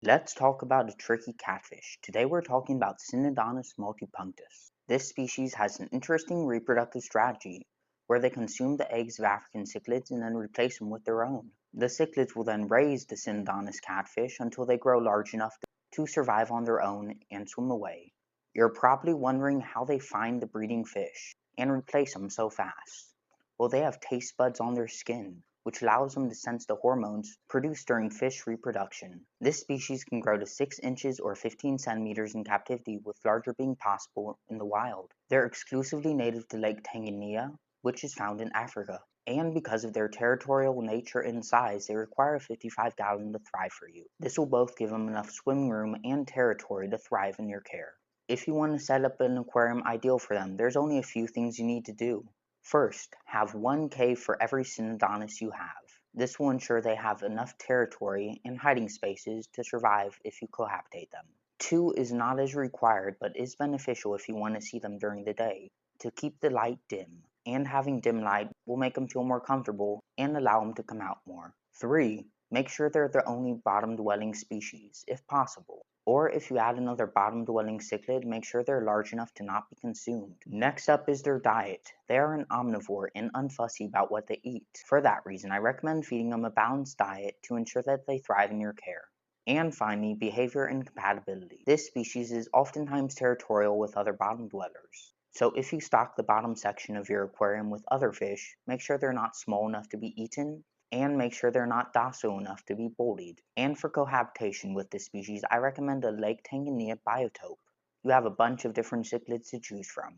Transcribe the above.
Let's talk about a tricky catfish. Today we're talking about synodontis multipunctatus. This species has an interesting reproductive strategy where they consume the eggs of African cichlids and then replace them with their own. The cichlids will then raise the synodontis catfish until they grow large enough to survive on their own and swim away. You're probably wondering how they find the breeding fish and replace them so fast. Well, they have taste buds on their skin, which allows them to sense the hormones produced during fish reproduction. This species can grow to 6 inches or 15 centimeters in captivity, with larger being possible in the wild. They're exclusively native to Lake Tanganyika, which is found in Africa. And because of their territorial nature and size, they require a 55-gallon to thrive for you. This will both give them enough swimming room and territory to thrive in your care. If you want to set up an aquarium ideal for them, there's only a few things you need to do. First, have one cave for every synodontis you have. This will ensure they have enough territory and hiding spaces to survive if you cohabitate them. 2 is not as required but is beneficial if you want to see them during the day, to keep the light dim, and having dim light will make them feel more comfortable and allow them to come out more. 3. Make sure they're the only bottom-dwelling species, if possible. Or if you add another bottom-dwelling cichlid, make sure they're large enough to not be consumed. Next up is their diet. They are an omnivore and unfussy about what they eat. For that reason, I recommend feeding them a balanced diet to ensure that they thrive in your care. And finally, behavior and compatibility. This species is oftentimes territorial with other bottom dwellers. So if you stock the bottom section of your aquarium with other fish, make sure they're not small enough to be eaten, and make sure they're not docile enough to be bullied. And for cohabitation with this species, I recommend a Lake Tanganyika biotope. You have a bunch of different cichlids to choose from.